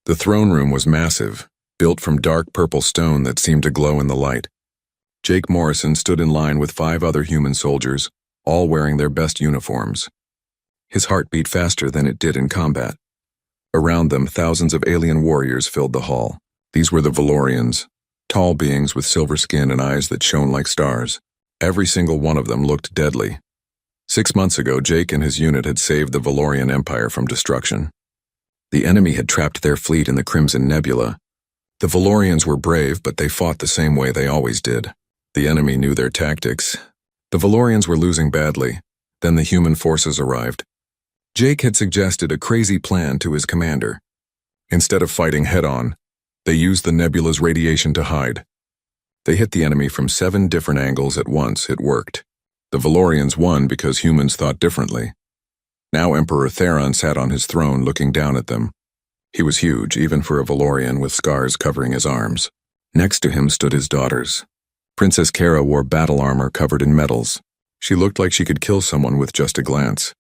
The throne room was massive, built from dark purple stone that seemed to glow in the light. Jake Morrison stood in line with 5 other human soldiers, all wearing their best uniforms. His heart beat faster than it did in combat. Around them, thousands of alien warriors filled the hall. These were the Valorians, tall beings with silver skin and eyes that shone like stars. Every single one of them looked deadly. 6 months ago, Jake and his unit had saved the Valorian Empire from destruction. The enemy had trapped their fleet in the Crimson Nebula. The Valorians were brave, but they fought the same way they always did. The enemy knew their tactics. The Valorians were losing badly. Then the human forces arrived. Jake had suggested a crazy plan to his commander. Instead of fighting head-on, they used the nebula's radiation to hide. They hit the enemy from 7 different angles at once. It worked. The Valorians won because humans thought differently. Now Emperor Theron sat on his throne looking down at them. He was huge, even for a Valorian, with scars covering his arms. Next to him stood his daughters. Princess Kara wore battle armor covered in metals. She looked like she could kill someone with just a glance.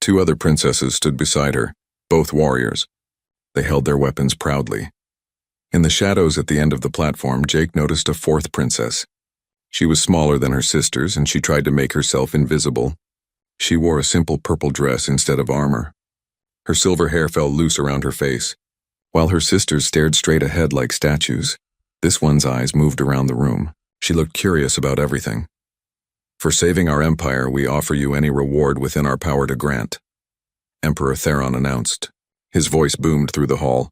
2 other princesses stood beside her, both warriors. They held their weapons proudly. In the shadows at the end of the platform, Jake noticed a 4th princess. She was smaller than her sisters, and she tried to make herself invisible. She wore a simple purple dress instead of armor. Her silver hair fell loose around her face, while her sisters stared straight ahead like statues. This one's eyes moved around the room. She looked curious about everything. "For saving our empire, we offer you any reward within our power to grant," Emperor Theron announced. His voice boomed through the hall.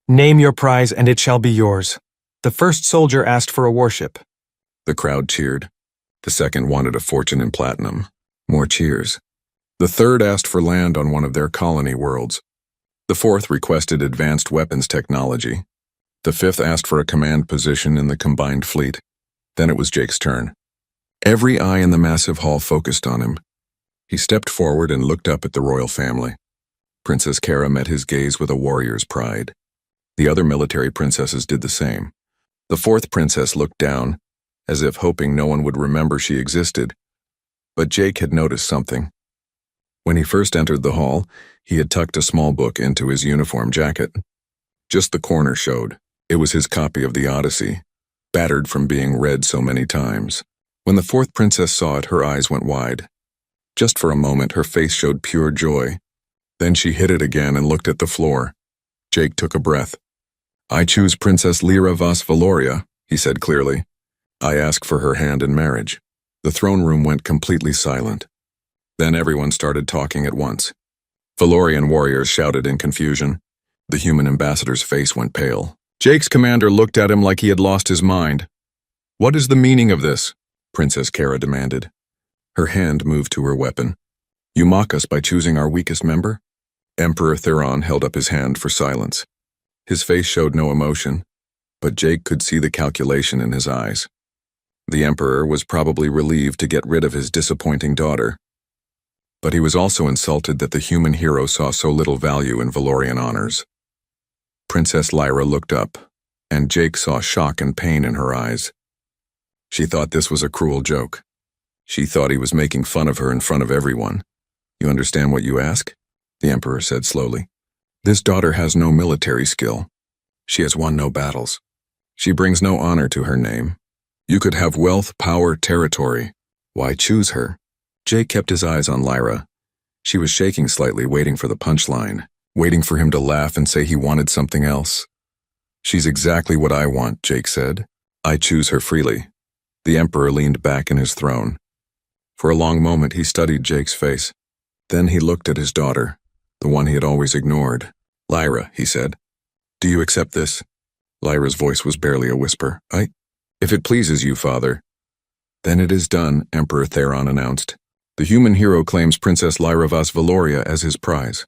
"Name your prize and it shall be yours." The first soldier asked for a warship. The crowd cheered. The second wanted a fortune in platinum. More cheers. The third asked for land on one of their colony worlds. The 4th requested advanced weapons technology. The 5th asked for a command position in the combined fleet. Then it was Jake's turn. Every eye in the massive hall focused on him. He stepped forward and looked up at the royal family. Princess Kara met his gaze with a warrior's pride. The other military princesses did the same. The 4th princess looked down, as if hoping no one would remember she existed. But Jake had noticed something. When he first entered the hall, he had tucked a small book into his uniform jacket. Just the corner showed. It was his copy of the Odyssey, battered from being read so many times. When the 4th princess saw it, her eyes went wide. Just for a moment, her face showed pure joy. Then she hid it again and looked at the floor. Jake took a breath. "I choose Princess Lyra Vas Valoria," he said clearly. "I ask for her hand in marriage." The throne room went completely silent. Then everyone started talking at once. Valorian warriors shouted in confusion. The human ambassador's face went pale. Jake's commander looked at him like he had lost his mind. "What is the meaning of this?" Princess Kara demanded. Her hand moved to her weapon. "You mock us by choosing our weakest member?" Emperor Theron held up his hand for silence. His face showed no emotion, but Jake could see the calculation in his eyes. The Emperor was probably relieved to get rid of his disappointing daughter. But he was also insulted that the human hero saw so little value in Valorian honors. Princess Lyra looked up, and Jake saw shock and pain in her eyes. She thought this was a cruel joke. She thought he was making fun of her in front of everyone. "You understand what you ask?" the Emperor said slowly. "This daughter has no military skill. She has won no battles. She brings no honor to her name. You could have wealth, power, territory. Why choose her?" Jake kept his eyes on Lyra. She was shaking slightly, waiting for the punchline, waiting for him to laugh and say he wanted something else. "She's exactly what I want," Jake said. "I choose her freely." The Emperor leaned back in his throne. For a long moment he studied Jake's face. Then he looked at his daughter, the one he had always ignored. "Lyra," he said, "do you accept this?" Lyra's voice was barely a whisper. If it pleases you, father." "Then it is done," Emperor Theron announced. "The human hero claims Princess Lyra Vas Valoria as his prize.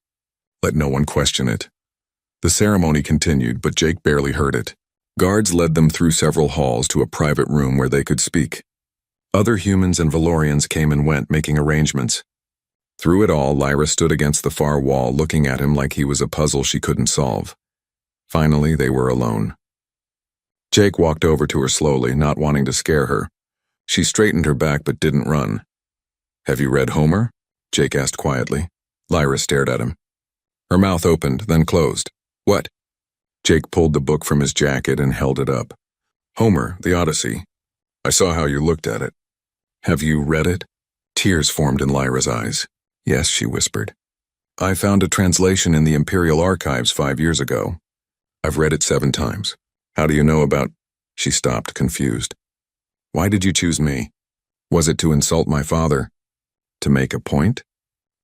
Let no one question it." The ceremony continued, but Jake barely heard it. Guards led them through several halls to a private room where they could speak. Other humans and Valorians came and went, making arrangements. Through it all, Lyra stood against the far wall, looking at him like he was a puzzle she couldn't solve. Finally, they were alone. Jake walked over to her slowly, not wanting to scare her. She straightened her back but didn't run. "Have you read Homer?" Jake asked quietly. Lyra stared at him. Her mouth opened, then closed. "What?" Jake pulled the book from his jacket and held it up. Homer, the Odyssey. I saw how you looked at it. Have you read it? Tears formed in Lyra's eyes. Yes, she whispered. I found a translation in the Imperial Archives 5 years ago. I've read it 7 times. How do you know about... She stopped, confused. Why did you choose me? Was it to insult my father? To make a point?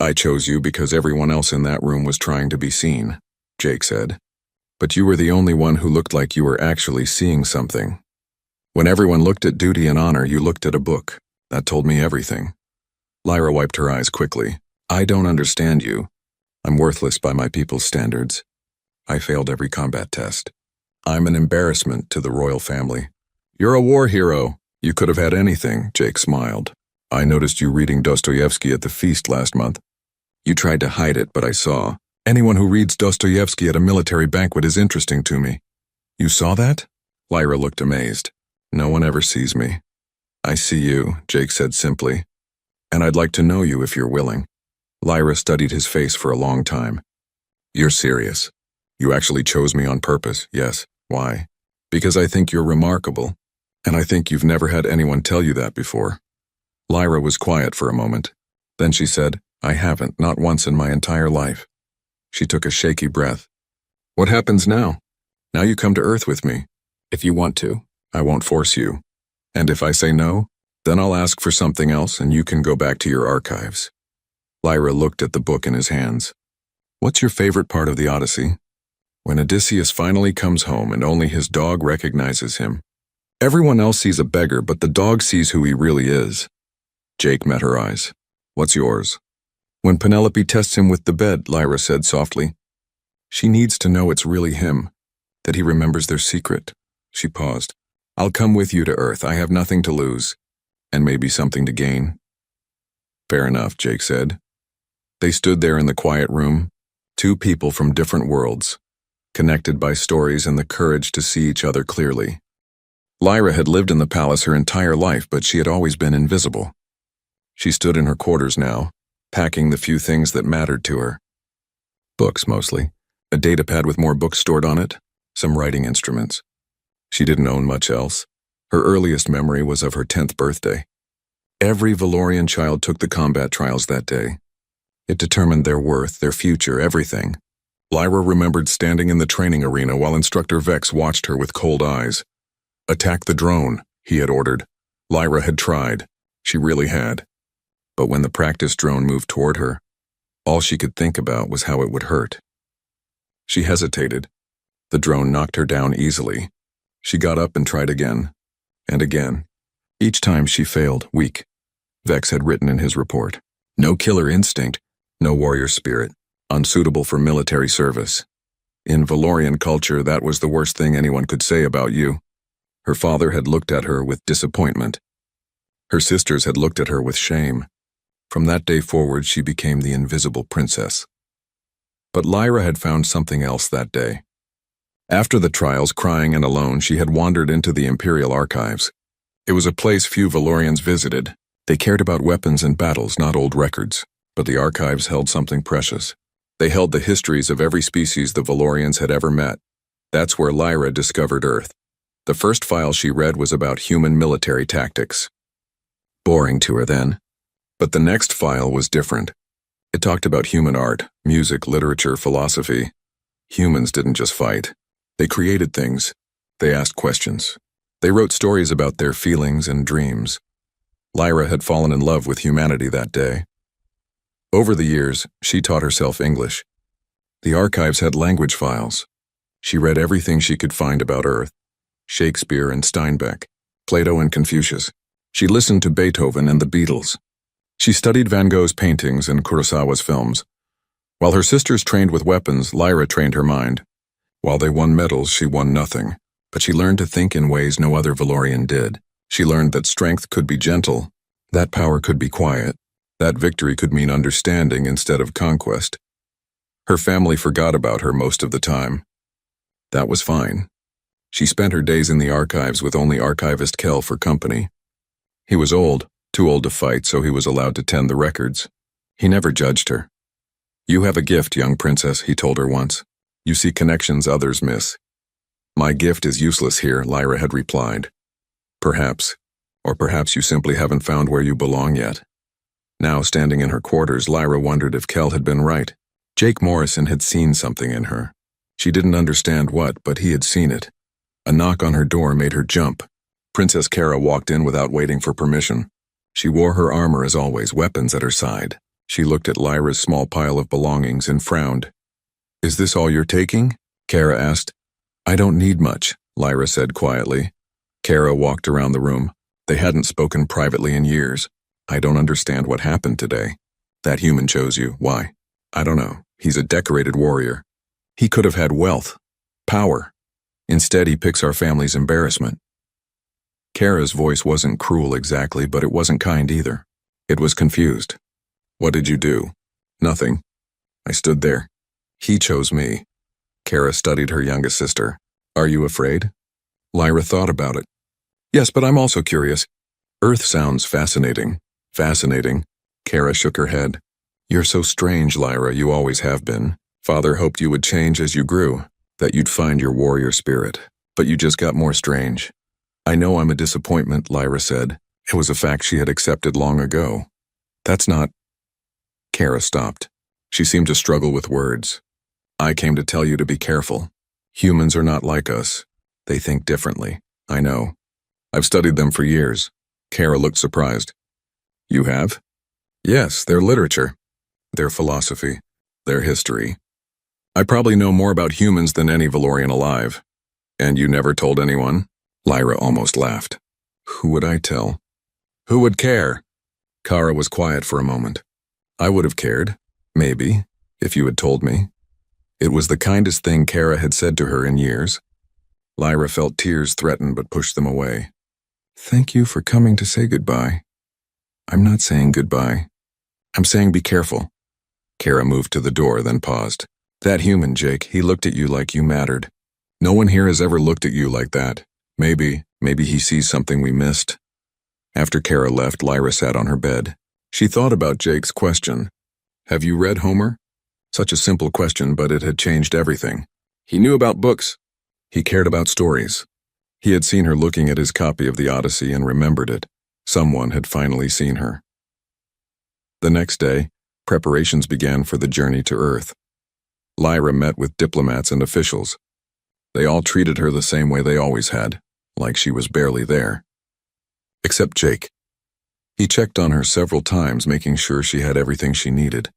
I chose you because everyone else in that room was trying to be seen, Jake said. But you were the only one who looked like you were actually seeing something. When everyone looked at duty and honor, you looked at a book. That told me everything. Lyra wiped her eyes quickly. I don't understand you. I'm worthless by my people's standards. I failed every combat test. I'm an embarrassment to the royal family. You're a war hero. You could have had anything, Jake smiled. I noticed you reading Dostoevsky at the feast last month. You tried to hide it, but I saw. Anyone who reads Dostoevsky at a military banquet is interesting to me. You saw that? Lyra looked amazed. No one ever sees me. I see you, Jake said simply. And I'd like to know you if you're willing. Lyra studied his face for a long time. You're serious. You actually chose me on purpose, yes. Why? Because I think you're remarkable. And I think you've never had anyone tell you that before. Lyra was quiet for a moment. Then she said, I haven't, not once in my entire life. She took a shaky breath. What happens now? Now you come to Earth with me. If you want to, I won't force you. And if I say no, then I'll ask for something else and you can go back to your archives. Lyra looked at the book in his hands. What's your favorite part of the Odyssey? When Odysseus finally comes home and only his dog recognizes him. Everyone else sees a beggar, but the dog sees who he really is. Jake met her eyes. What's yours? When Penelope tests him with the bed, Lyra said softly. She needs to know it's really him, that he remembers their secret. She paused. I'll come with you to Earth. I have nothing to lose, and maybe something to gain. Fair enough, Jake said. They stood there in the quiet room, 2 people from different worlds, connected by stories and the courage to see each other clearly. Lyra had lived in the palace her entire life, but she had always been invisible. She stood in her quarters now, packing the few things that mattered to her. Books, mostly. A datapad with more books stored on it, some writing instruments. She didn't own much else. Her earliest memory was of her 10th birthday. Every Valorian child took the combat trials that day. It determined their worth, their future, everything. Lyra remembered standing in the training arena while Instructor Vex watched her with cold eyes. Attack the drone, he had ordered. Lyra had tried. She really had. But when the practice drone moved toward her, all she could think about was how it would hurt. She hesitated. The drone knocked her down easily. She got up and tried again. And again. Each time she failed, weak. Vex had written in his report. No killer instinct, no warrior spirit, unsuitable for military service. In Valorian culture, that was the worst thing anyone could say about you. Her father had looked at her with disappointment. Her sisters had looked at her with shame. From that day forward, she became the invisible princess. But Lyra had found something else that day. After the trials, crying and alone, she had wandered into the Imperial Archives. It was a place few Valorians visited. They cared about weapons and battles, not old records. But the archives held something precious. They held the histories of every species the Valorians had ever met. That's where Lyra discovered Earth. The first file she read was about human military tactics. Boring to her then. But the next file was different. It talked about human art, music, literature, philosophy. Humans didn't just fight. They created things. They asked questions. They wrote stories about their feelings and dreams. Lyra had fallen in love with humanity that day. Over the years, she taught herself English. The archives had language files. She read everything she could find about Earth. Shakespeare and Steinbeck, Plato and Confucius. She listened to Beethoven and the Beatles. She studied Van Gogh's paintings and Kurosawa's films. While her sisters trained with weapons, Lyra trained her mind. While they won medals, she won nothing. But she learned to think in ways no other Valorian did. She learned that strength could be gentle, that power could be quiet, that victory could mean understanding instead of conquest. Her family forgot about her most of the time. That was fine. She spent her days in the archives with only Archivist Kell for company. He was old, too old to fight, so he was allowed to tend the records. He never judged her. You have a gift, young princess, he told her once. You see connections others miss. My gift is useless here, Lyra had replied. Perhaps. Or perhaps you simply haven't found where you belong yet. Now, standing in her quarters, Lyra wondered if Kel had been right. Jake Morrison had seen something in her. She didn't understand what, but he had seen it. A knock on her door made her jump. Princess Kara walked in without waiting for permission. She wore her armor as always, weapons at her side. She looked at Lyra's small pile of belongings and frowned. Is this all you're taking? Kara asked. I don't need much, Lyra said quietly. Kara walked around the room. They hadn't spoken privately in years. I don't understand what happened today. That human chose you. Why? I don't know. He's a decorated warrior. He could have had wealth, power. Instead, he picks our family's embarrassment. Kara's voice wasn't cruel exactly, but it wasn't kind either. It was confused. What did you do? Nothing. I stood there. He chose me. Kara studied her youngest sister. Are you afraid? Lyra thought about it. Yes, but I'm also curious. Earth sounds fascinating. Fascinating. Kara shook her head. You're so strange, Lyra, you always have been. Father hoped you would change as you grew, that you'd find your warrior spirit, but you just got more strange. I know I'm a disappointment, Lyra said. It was a fact she had accepted long ago. That's not... Kara stopped. She seemed to struggle with words. I came to tell you to be careful. Humans are not like us. They think differently. I know. I've studied them for years. Kara looked surprised. You have? Yes, their literature, their philosophy, their history. I probably know more about humans than any Valorian alive. And you never told anyone? Lyra almost laughed. Who would I tell? Who would care? Kara was quiet for a moment. I would have cared, maybe, if you had told me. It was the kindest thing Kara had said to her in years. Lyra felt tears threaten but pushed them away. Thank you for coming to say goodbye. I'm not saying goodbye. I'm saying be careful. Kara moved to the door, then paused. That human, Jake, he looked at you like you mattered. No one here has ever looked at you like that. Maybe he sees something we missed. After Kara left, Lyra sat on her bed. She thought about Jake's question. Have you read Homer? Such a simple question, but it had changed everything. He knew about books. He cared about stories. He had seen her looking at his copy of the Odyssey and remembered it. Someone had finally seen her. The next day, preparations began for the journey to Earth. Lyra met with diplomats and officials. They all treated her the same way they always had, like she was barely there. Except Jake. He checked on her several times, making sure she had everything she needed.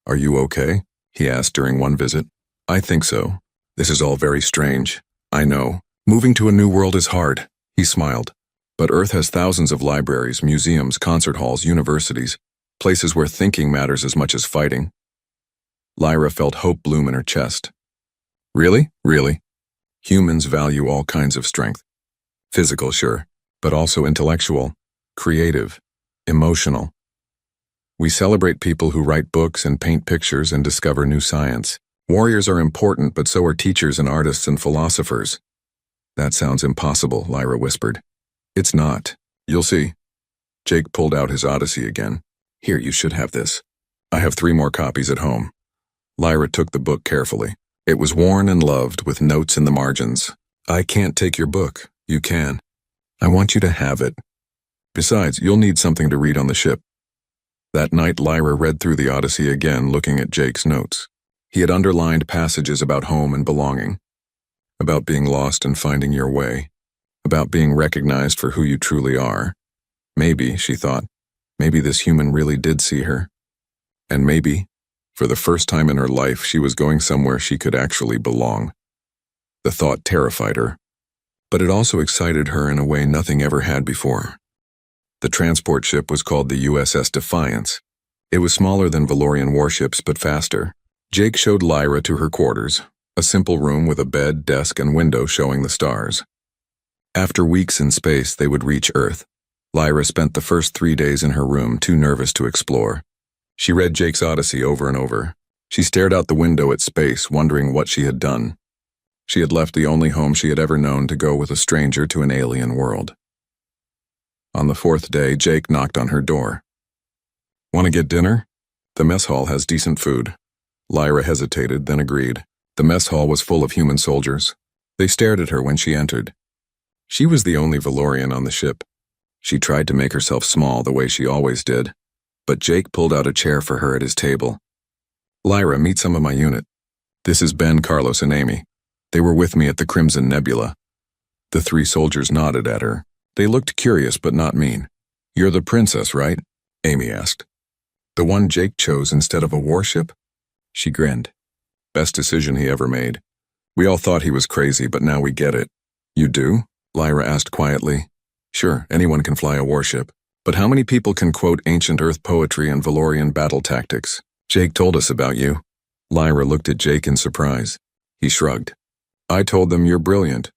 Are you okay? He asked during one visit. I think so. This is all very strange. I know. Moving to a new world is hard. He smiled. But Earth has thousands of libraries, museums, concert halls, universities, places where thinking matters as much as fighting. Lyra felt hope bloom in her chest. Really? Really? Humans value all kinds of strength. Physical, sure, but also intellectual, creative, emotional. We celebrate people who write books and paint pictures and discover new science. Warriors are important, but so are teachers and artists and philosophers. That sounds impossible, Lyra whispered. It's not. You'll see. Jake pulled out his Odyssey again. Here, you should have this. I have 3 more copies at home. Lyra took the book carefully. It was worn and loved, with notes in the margins. I can't take your book. You can. I want you to have it. Besides, you'll need something to read on the ship. That night, Lyra read through the Odyssey again, looking at Jake's notes. He had underlined passages about home and belonging, about being lost and finding your way, about being recognized for who you truly are. Maybe, she thought, maybe this human really did see her. And maybe, for the first time in her life, she was going somewhere she could actually belong. The thought terrified her, but it also excited her in a way nothing ever had before. The transport ship was called the USS Defiance. It was smaller than Valorian warships, but faster. Jake showed Lyra to her quarters, a simple room with a bed, desk, and window showing the stars. After weeks in space, they would reach Earth. Lyra spent the first 3 days in her room, too nervous to explore. She read Jake's Odyssey over and over. She stared out the window at space, wondering what she had done. She had left the only home she had ever known to go with a stranger to an alien world. On the 4th day, Jake knocked on her door. Want to get dinner? The mess hall has decent food. Lyra hesitated, then agreed. The mess hall was full of human soldiers. They stared at her when she entered. She was the only Valorian on the ship. She tried to make herself small the way she always did, but Jake pulled out a chair for her at his table. "Lyra, meet some of my unit. This is Ben, Carlos, and Amy. They were with me at the Crimson Nebula." The three soldiers nodded at her. They looked curious but not mean. "You're the princess, right?" Amy asked. "The one Jake chose instead of a warship?" She grinned. "Best decision he ever made. We all thought he was crazy, but now we get it." "You do?" Lyra asked quietly. "Sure, anyone can fly a warship. But how many people can quote ancient Earth poetry and Valorian battle tactics? Jake told us about you." Lyra looked at Jake in surprise. He shrugged. "I told them you're brilliant,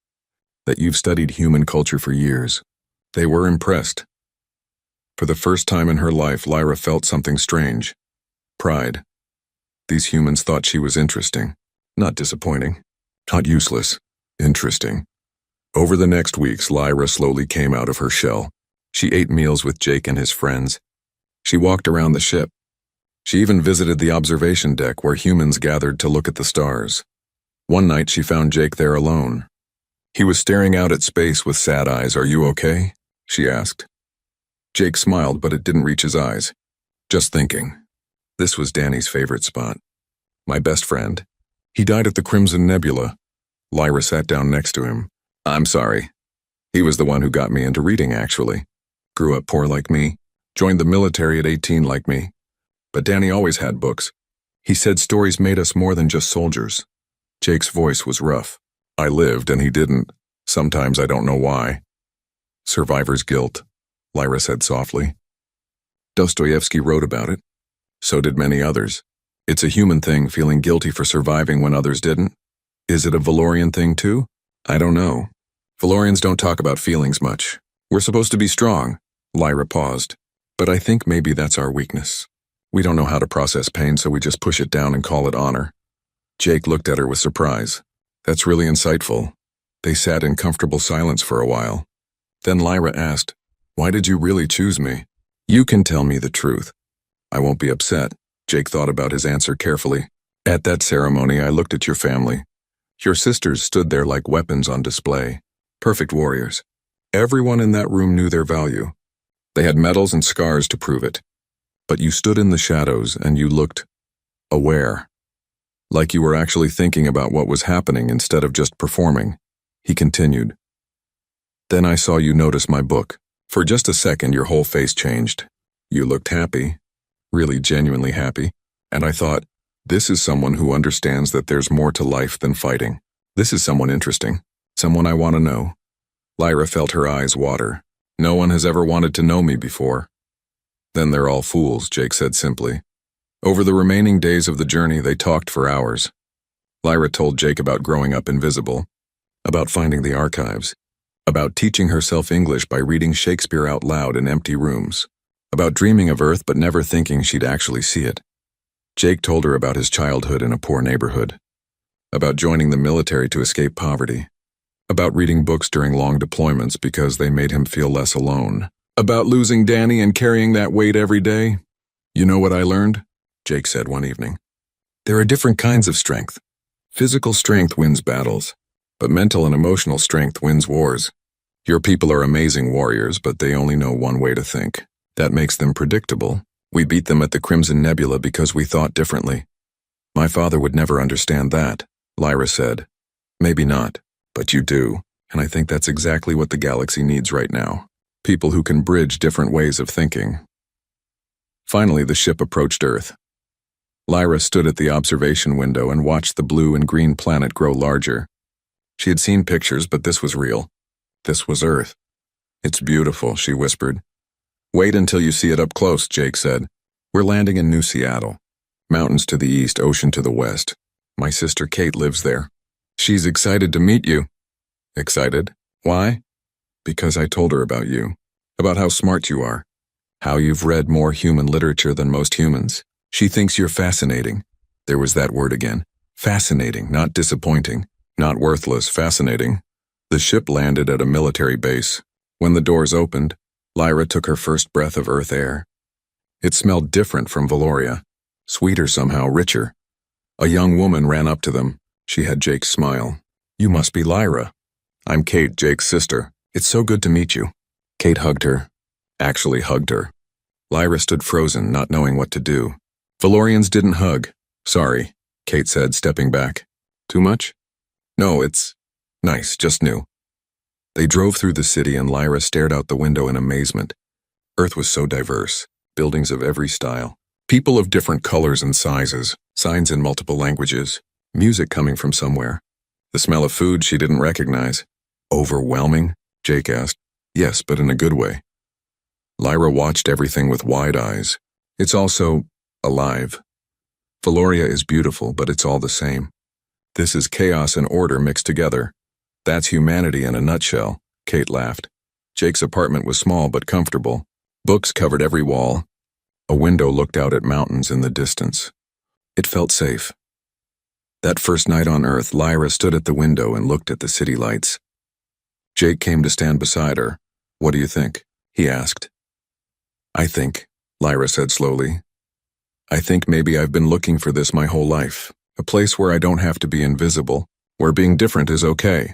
that you've studied human culture for years." They were impressed. For the first time in her life, Lyra felt something strange. Pride. These humans thought she was interesting. Not disappointing. Not useless. Interesting. Over the next weeks, Lyra slowly came out of her shell. She ate meals with Jake and his friends. She walked around the ship. She even visited the observation deck where humans gathered to look at the stars. One night she found Jake there alone. He was staring out at space with sad eyes. "Are you okay?" she asked. Jake smiled, but it didn't reach his eyes. "Just thinking. This was Danny's favorite spot. My best friend. He died at the Crimson Nebula." Lyra sat down next to him. "I'm sorry. He was the one who got me into reading, actually. Grew up poor like me. Joined the military at 18 like me. But Danny always had books. He said stories made us more than just soldiers." Jake's voice was rough. "I lived and he didn't. Sometimes I don't know why." "Survivor's guilt," Lyra said softly. "Dostoevsky wrote about it. So did many others. It's a human thing, feeling guilty for surviving when others didn't. Is it a Valorian thing too? I don't know. Valorians don't talk about feelings much. We're supposed to be strong." Lyra paused. "But I think maybe that's our weakness. We don't know how to process pain, so we just push it down and call it honor." Jake looked at her with surprise. "That's really insightful." They sat in comfortable silence for a while. Then Lyra asked, "Why did you really choose me?" "You can tell me the truth. I won't be upset." Jake thought about his answer carefully. "At that ceremony, I looked at your family. Your sisters stood there like weapons on display. Perfect warriors. Everyone in that room knew their value. They had medals and scars to prove it. But you stood in the shadows and you looked aware. Like you were actually thinking about what was happening instead of just performing." He continued. "Then I saw you notice my book. For just a second, your whole face changed. You looked happy. Really genuinely happy. And I thought, this is someone who understands that there's more to life than fighting. This is someone interesting. Someone I want to know." Lyra felt her eyes water. "No one has ever wanted to know me before." "Then they're all fools," Jake said simply. Over the remaining days of the journey, they talked for hours. Lyra told Jake about growing up invisible, about finding the archives, about teaching herself English by reading Shakespeare out loud in empty rooms, about dreaming of Earth but never thinking she'd actually see it. Jake told her about his childhood in a poor neighborhood, about joining the military to escape poverty, about reading books during long deployments because they made him feel less alone, about losing Danny and carrying that weight every day. "You know what I learned?" Jake said one evening. "There are different kinds of strength. Physical strength wins battles, but mental and emotional strength wins wars. Your people are amazing warriors, but they only know one way to think. That makes them predictable. We beat them at the Crimson Nebula because we thought differently." "My father would never understand that," Lyra said. "Maybe not, but you do, and I think that's exactly what the galaxy needs right now. People who can bridge different ways of thinking." Finally, the ship approached Earth. Lyra stood at the observation window and watched the blue and green planet grow larger. She had seen pictures, but this was real. This was Earth. "It's beautiful," she whispered. "Wait until you see it up close," Jake said. "We're landing in New Seattle. Mountains to the east, ocean to the west. My sister Kate lives there. She's excited to meet you." "Excited? Why?" "Because I told her about you. About how smart you are. How you've read more human literature than most humans. She thinks you're fascinating." There was that word again. Fascinating, not disappointing. Not worthless, fascinating. The ship landed at a military base. When the doors opened, Lyra took her first breath of Earth air. It smelled different from Valoria. Sweeter somehow, richer. A young woman ran up to them. She had Jake's smile. You must be Lyra. I'm Kate, Jake's sister. It's so good to meet you. Kate hugged her. Actually hugged her. Lyra stood frozen, not knowing what to do. Valorians didn't hug. Sorry, Kate said, stepping back. Too much? No, it's nice, just new. They drove through the city and Lyra stared out the window in amazement. Earth was so diverse. Buildings of every style. People of different colors and sizes. Signs in multiple languages. Music coming from somewhere. The smell of food she didn't recognize. Overwhelming? Jake asked. Yes, but in a good way. Lyra watched everything with wide eyes. It's also alive. Valoria is beautiful, but it's all the same. This is chaos and order mixed together. That's humanity in a nutshell, Kate laughed. Jake's apartment was small but comfortable. Books covered every wall. A window looked out at mountains in the distance. It felt safe. That first night on Earth, Lyra stood at the window and looked at the city lights. Jake came to stand beside her. What do you think? He asked. I think, Lyra said slowly. I think maybe I've been looking for this my whole life. A place where I don't have to be invisible, where being different is okay.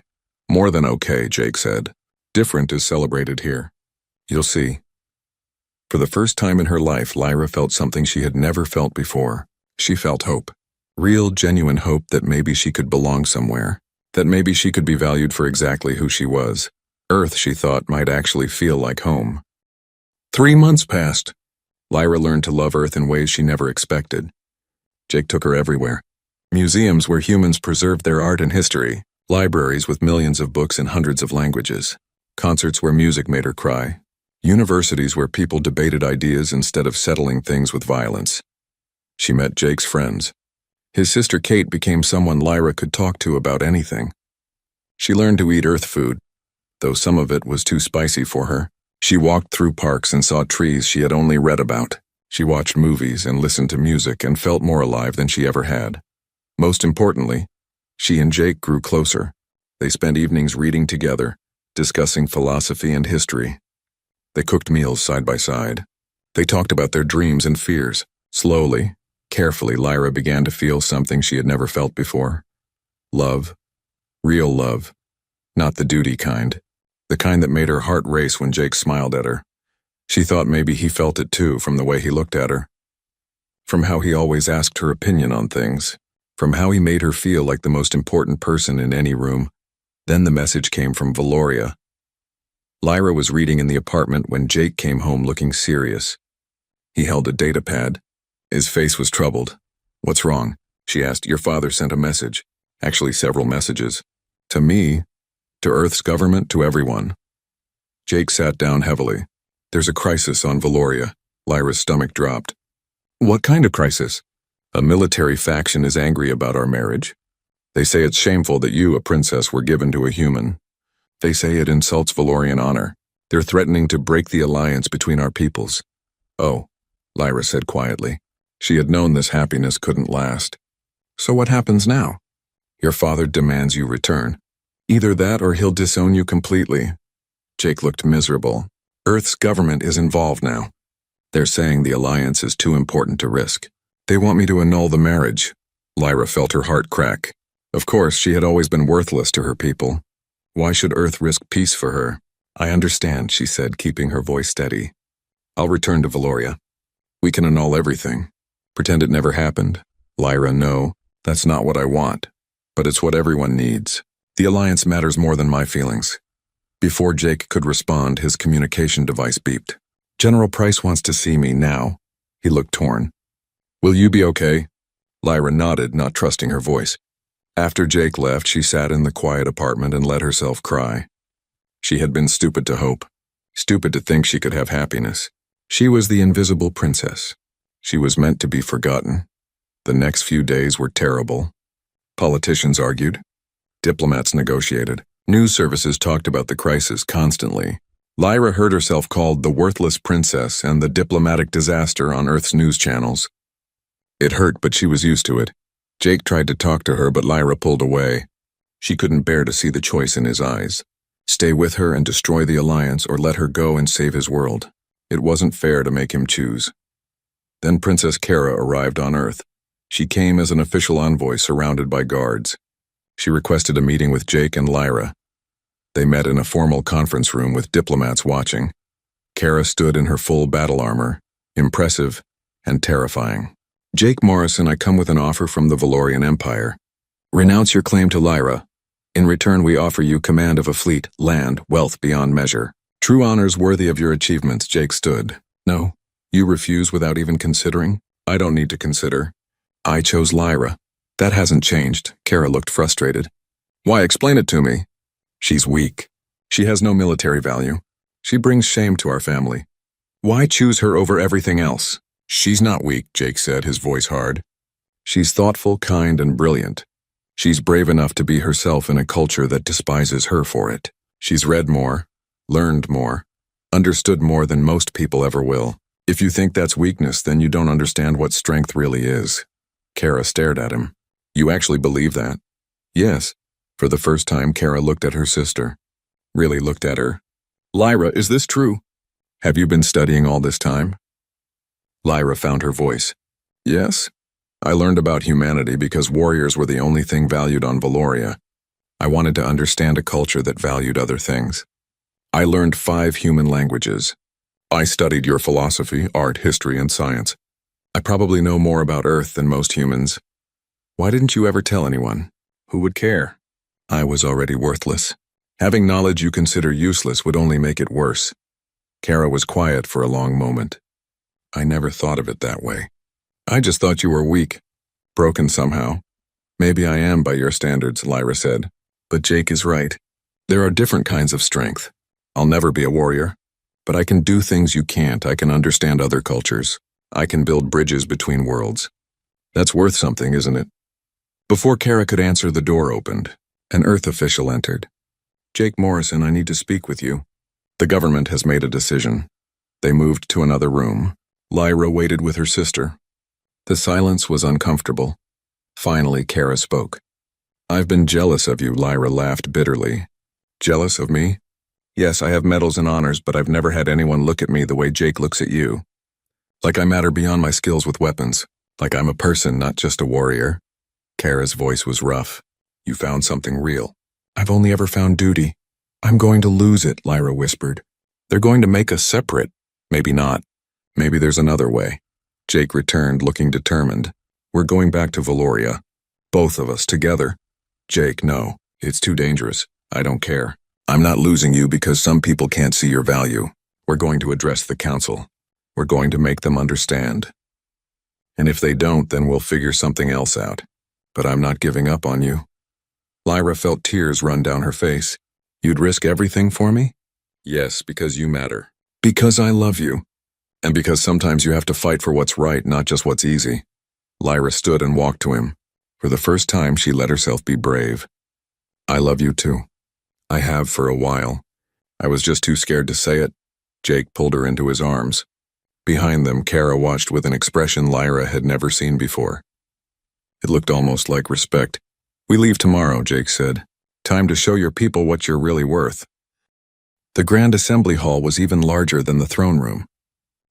More than okay, Jake said. Different is celebrated here. You'll see. For the first time in her life, Lyra felt something she had never felt before. She felt hope. Real, genuine hope that maybe she could belong somewhere. That maybe she could be valued for exactly who she was. Earth, she thought, might actually feel like home. 3 months passed. Lyra learned to love Earth in ways she never expected. Jake took her everywhere. Museums where humans preserved their art and history. Libraries with millions of books in hundreds of languages. Concerts where music made her cry. Universities where people debated ideas instead of settling things with violence. She met Jake's friends. His sister Kate became someone Lyra could talk to about anything. She learned to eat Earth food, though some of it was too spicy for her. She walked through parks and saw trees she had only read about. She watched movies and listened to music and felt more alive than she ever had. Most importantly, she and Jake grew closer. They spent evenings reading together, discussing philosophy and history. They cooked meals side by side. They talked about their dreams and fears. Slowly, carefully, Lyra began to feel something she had never felt before. Love. Real love. Not the duty kind. The kind that made her heart race when Jake smiled at her. She thought maybe he felt it too from the way he looked at her. From how he always asked her opinion on things. From how he made her feel like the most important person in any room. Then the message came from Valoria. Lyra was reading in the apartment when Jake came home looking serious. He held a data pad. His face was troubled. What's wrong? She asked. Your father sent a message. Actually, several messages. To me, to Earth's government, to everyone. Jake sat down heavily. There's a crisis on Valoria. Lyra's stomach dropped. What kind of crisis? A military faction is angry about our marriage. They say it's shameful that you, a princess, were given to a human. They say it insults Valorian honor. They're threatening to break the alliance between our peoples. Oh, Lyra said quietly. She had known this happiness couldn't last. So what happens now? Your father demands you return. Either that or he'll disown you completely. Jake looked miserable. Earth's government is involved now. They're saying the alliance is too important to risk. They want me to annul the marriage. Lyra felt her heart crack. Of course, she had always been worthless to her people. Why should Earth risk peace for her? I understand, she said, keeping her voice steady. I'll return to Valoria. We can annul everything. Pretend it never happened. Lyra, no, that's not what I want. But it's what everyone needs. The alliance matters more than my feelings. Before Jake could respond, his communication device beeped. General Price wants to see me now. He looked torn. Will you be okay? Lyra nodded, not trusting her voice. After Jake left, she sat in the quiet apartment and let herself cry. She had been stupid to hope. Stupid to think she could have happiness. She was the invisible princess. She was meant to be forgotten. The next few days were terrible. Politicians argued. Diplomats negotiated. News services talked about the crisis constantly. Lyra heard herself called the worthless princess and the diplomatic disaster on Earth's news channels. It hurt, but she was used to it. Jake tried to talk to her, but Lyra pulled away. She couldn't bear to see the choice in his eyes. Stay with her and destroy the alliance, or let her go and save his world. It wasn't fair to make him choose. Then Princess Kara arrived on Earth. She came as an official envoy surrounded by guards. She requested a meeting with Jake and Lyra. They met in a formal conference room with diplomats watching. Kara stood in her full battle armor, impressive and terrifying. Jake Morrison, I come with an offer from the Valorian Empire. Renounce your claim to Lyra. In return, we offer you command of a fleet, land, wealth beyond measure. True honors worthy of your achievements, Jake stood. No, you refuse without even considering? I don't need to consider. I chose Lyra. That hasn't changed. Kara looked frustrated. Why, explain it to me. She's weak. She has no military value. She brings shame to our family. Why choose her over everything else? She's not weak, Jake said, his voice hard. She's thoughtful, kind, and brilliant. She's brave enough to be herself in a culture that despises her for it. She's read more, learned more, understood more than most people ever will. If you think that's weakness, then you don't understand what strength really is. Kara stared at him. You actually believe that? Yes. For the first time, Kara looked at her sister. Really looked at her. Lyra, is this true? Have you been studying all this time? Lyra found her voice. Yes. I learned about humanity because warriors were the only thing valued on Valoria. I wanted to understand a culture that valued other things. I learned 5 human languages. I studied your philosophy, art, history, and science. I probably know more about Earth than most humans. Why didn't you ever tell anyone? Who would care? I was already worthless. Having knowledge you consider useless would only make it worse. Kara was quiet for a long moment. I never thought of it that way. I just thought you were weak, broken somehow. Maybe I am by your standards, Lyra said. But Jake is right. There are different kinds of strength. I'll never be a warrior, but I can do things you can't. I can understand other cultures. I can build bridges between worlds. That's worth something, isn't it? Before Kara could answer, the door opened. An Earth official entered. Jake Morrison, I need to speak with you. The government has made a decision. They moved to another room. Lyra waited with her sister. The silence was uncomfortable. Finally, Kara spoke. I've been jealous of you, Lyra laughed bitterly. Jealous of me? Yes, I have medals and honors, but I've never had anyone look at me the way Jake looks at you. Like I matter beyond my skills with weapons. Like I'm a person, not just a warrior. Kara's voice was rough. You found something real. I've only ever found duty. I'm going to lose it, Lyra whispered. They're going to make us separate. Maybe not. Maybe there's another way. Jake returned, looking determined. We're going back to Valoria. Both of us together. Jake, no. It's too dangerous. I don't care. I'm not losing you because some people can't see your value. We're going to address the council. We're going to make them understand. And if they don't, then we'll figure something else out. But I'm not giving up on you. Lyra felt tears run down her face. You'd risk everything for me? Yes, because you matter. Because I love you. And because sometimes you have to fight for what's right, not just what's easy. Lyra stood and walked to him. For the first time, she let herself be brave. I love you too. I have for a while. I was just too scared to say it. Jake pulled her into his arms. Behind them, Kara watched with an expression Lyra had never seen before. It looked almost like respect. We leave tomorrow, Jake said. Time to show your people what you're really worth. The Grand Assembly Hall was even larger than the throne room.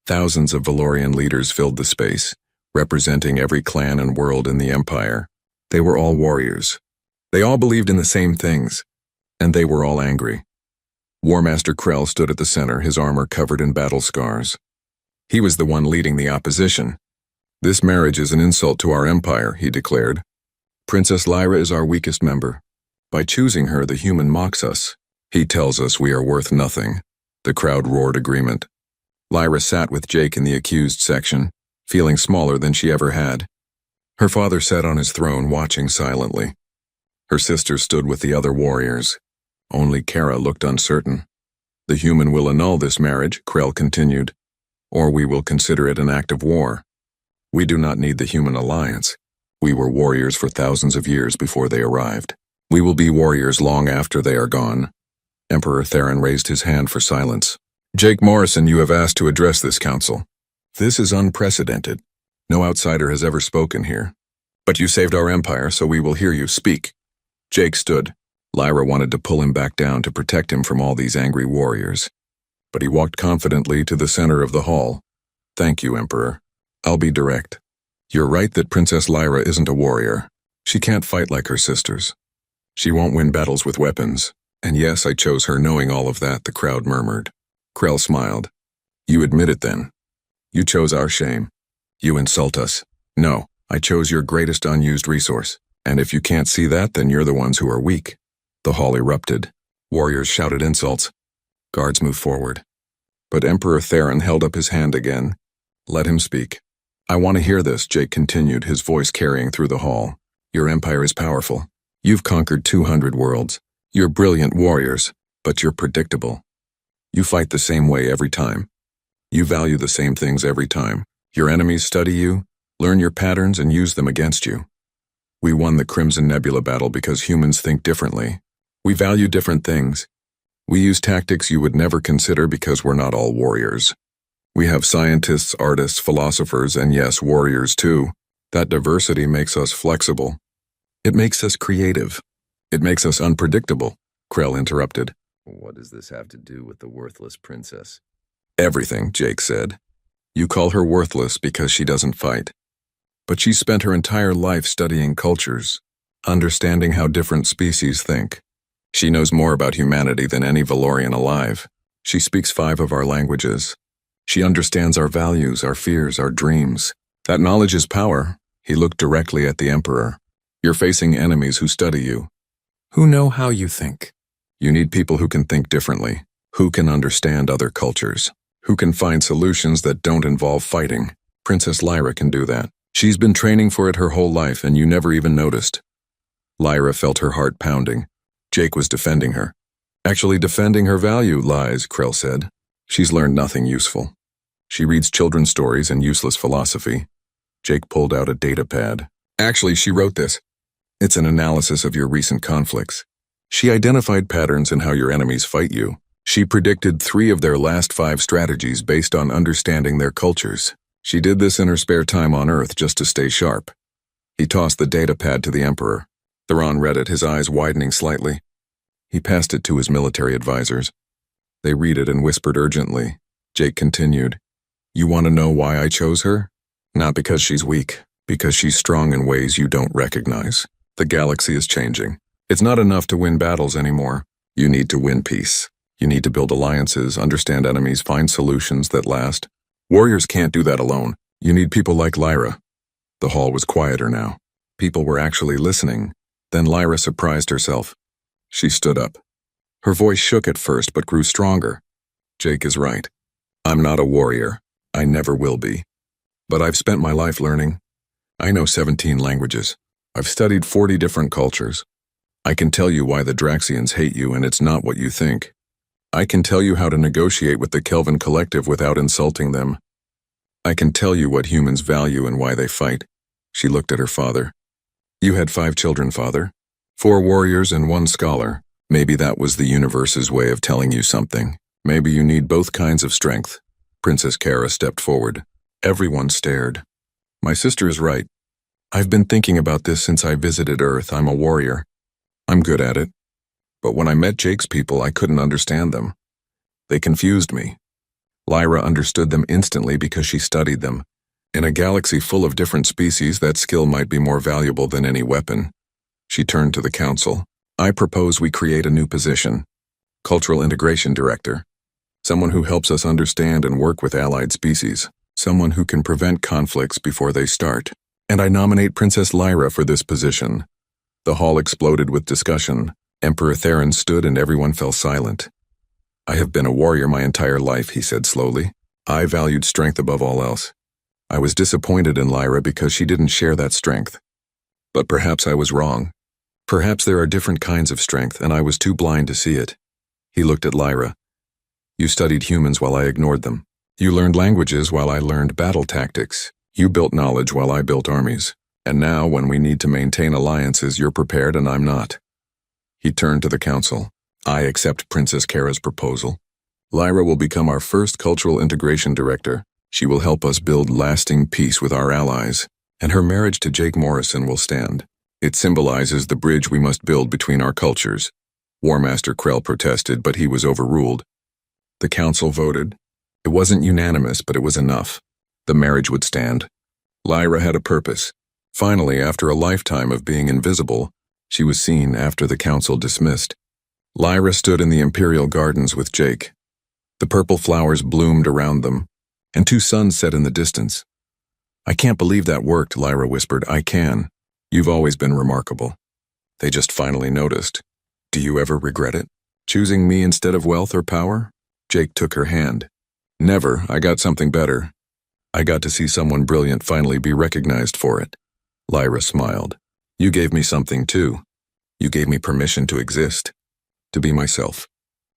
Thousands of Valorian leaders filled the space, representing every clan and world in the Empire. They were all warriors. They all believed in the same things, and they were all angry. War Master Krell stood at the center, his armor covered in battle scars. He was the one leading the opposition. This marriage is an insult to our empire, he declared. Princess Lyra is our weakest member. By choosing her, the human mocks us. He tells us we are worth nothing. The crowd roared agreement. Lyra sat with Jake in the accused section, feeling smaller than she ever had. Her father sat on his throne, watching silently. Her sister stood with the other warriors. Only Kara looked uncertain. The human will annul this marriage, Krell continued, or we will consider it an act of war. We do not need the human alliance. We were warriors for thousands of years before they arrived. We will be warriors long after they are gone. Emperor Theron raised his hand for silence. Jake Morrison, you have asked to address this council. This is unprecedented. No outsider has ever spoken here. But you saved our empire, so we will hear you speak. Jake stood. Lyra wanted to pull him back down to protect him from all these angry warriors. But he walked confidently to the center of the hall. Thank you, Emperor. I'll be direct. You're right that Princess Lyra isn't a warrior. She can't fight like her sisters. She won't win battles with weapons. And yes, I chose her knowing all of that, the crowd murmured. Krell smiled. You admit it then. You chose our shame. You insult us. No, I chose your greatest unused resource. And if you can't see that, then you're the ones who are weak. The hall erupted. Warriors shouted insults. Guards moved forward. But Emperor Theron held up his hand again. Let him speak. I want to hear this, Jake continued, his voice carrying through the hall. Your empire is powerful. You've conquered 200 worlds. You're brilliant warriors, but you're predictable. You fight the same way every time. You value the same things every time. Your enemies study you, learn your patterns, and use them against you. We won the Crimson Nebula battle because humans think differently. We value different things. We use tactics you would never consider because we're not all warriors. We have scientists, artists, philosophers, and yes, warriors too. That diversity makes us flexible. It makes us creative. It makes us unpredictable, Krell interrupted. What does this have to do with the worthless princess? Everything, Jake said. You call her worthless because she doesn't fight. But she spent her entire life studying cultures, understanding how different species think. She knows more about humanity than any Valorian alive. She speaks 5 of our languages. She understands our values, our fears, our dreams. That knowledge is power. He looked directly at the Emperor. You're facing enemies who study you, who know how you think. You need people who can think differently, who can understand other cultures, who can find solutions that don't involve fighting. Princess Lyra can do that. She's been training for it her whole life, and you never even noticed. Lyra felt her heart pounding. Jake was defending her. Actually defending her value lies, Krell said. She's learned nothing useful. She reads children's stories and useless philosophy. Jake pulled out a data pad. Actually, she wrote this. It's an analysis of your recent conflicts. She identified patterns in how your enemies fight you. She predicted 3 of their last 5 strategies based on understanding their cultures. She did this in her spare time on Earth just to stay sharp. He tossed the data pad to the Emperor. Theron read it, his eyes widening slightly. He passed it to his military advisors. They read it and whispered urgently. Jake continued. You want to know why I chose her? Not because she's weak, because she's strong in ways you don't recognize. The galaxy is changing. It's not enough to win battles anymore. You need to win peace. You need to build alliances, understand enemies, find solutions that last. Warriors can't do that alone. You need people like Lyra. The hall was quieter now. People were actually listening. Then Lyra surprised herself. She stood up. Her voice shook at first but grew stronger. Jake is right. I'm not a warrior. I never will be. But I've spent my life learning. I know 17 languages. I've studied 40 different cultures. I can tell you why the Draxians hate you, and it's not what you think. I can tell you how to negotiate with the Kelvin Collective without insulting them. I can tell you what humans value and why they fight. She looked at her father. You had 5 children, father. 4 warriors and 1 scholar. Maybe that was the universe's way of telling you something. Maybe you need both kinds of strength. Princess Kara stepped forward. Everyone stared. My sister is right. I've been thinking about this since I visited Earth. I'm a warrior. I'm good at it. But when I met Jake's people, I couldn't understand them. They confused me. Lyra understood them instantly because she studied them. In a galaxy full of different species, that skill might be more valuable than any weapon. She turned to the council. I propose we create a new position. Cultural Integration Director. Someone who helps us understand and work with allied species. Someone who can prevent conflicts before they start. And I nominate Princess Lyra for this position. The hall exploded with discussion. Emperor Theron stood and everyone fell silent. I have been a warrior my entire life, he said slowly. I valued strength above all else. I was disappointed in Lyra because she didn't share that strength. But perhaps I was wrong. Perhaps there are different kinds of strength and I was too blind to see it. He looked at Lyra. You studied humans while I ignored them. You learned languages while I learned battle tactics. You built knowledge while I built armies. And now, when we need to maintain alliances, you're prepared and I'm not. He turned to the council. I accept Princess Kara's proposal. Lyra will become our first cultural integration director. She will help us build lasting peace with our allies. And her marriage to Jake Morrison will stand. It symbolizes the bridge we must build between our cultures. War Master Krell protested, but he was overruled. The council voted. It wasn't unanimous, but it was enough. The marriage would stand. Lyra had a purpose. Finally, after a lifetime of being invisible, She was seen after the council dismissed. Lyra stood in the Imperial Gardens with Jake. The purple flowers bloomed around them, and 2 suns set in the distance. "I can't believe that worked," Lyra whispered. "I can. You've always been remarkable." They just finally noticed. "Do you ever regret it? Choosing me instead of wealth or power?" Jake took her hand. "Never. I got something better. I got to see someone brilliant finally be recognized for it." Lyra smiled. "You gave me something too. You gave me permission to exist, to be myself,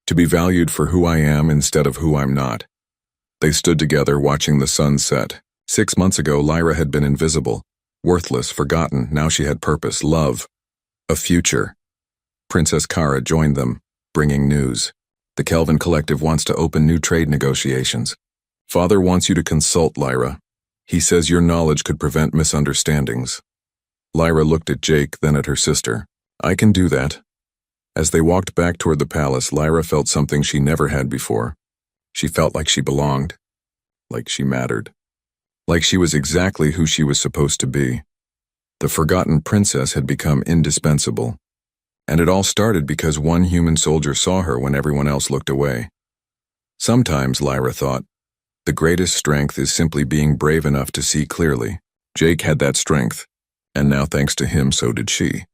to be valued for who I am instead of who I'm not." They stood together watching the sun set. 6 months ago, Lyra had been invisible, worthless, forgotten. Now she had purpose, love, a future. Princess Kara joined them, bringing news. "The Kelvin Collective wants to open new trade negotiations. Father wants you to consult Lyra. He says your knowledge could prevent misunderstandings." Lyra looked at Jake, then at her sister. "I can do that." As they walked back toward the palace, Lyra felt something she never had before. She felt like she belonged, like she mattered, like she was exactly who she was supposed to be. The forgotten princess had become indispensable. And it all started because one human soldier saw her when everyone else looked away. Sometimes, Lyra thought, the greatest strength is simply being brave enough to see clearly. Jake had that strength, and now thanks to him so did she.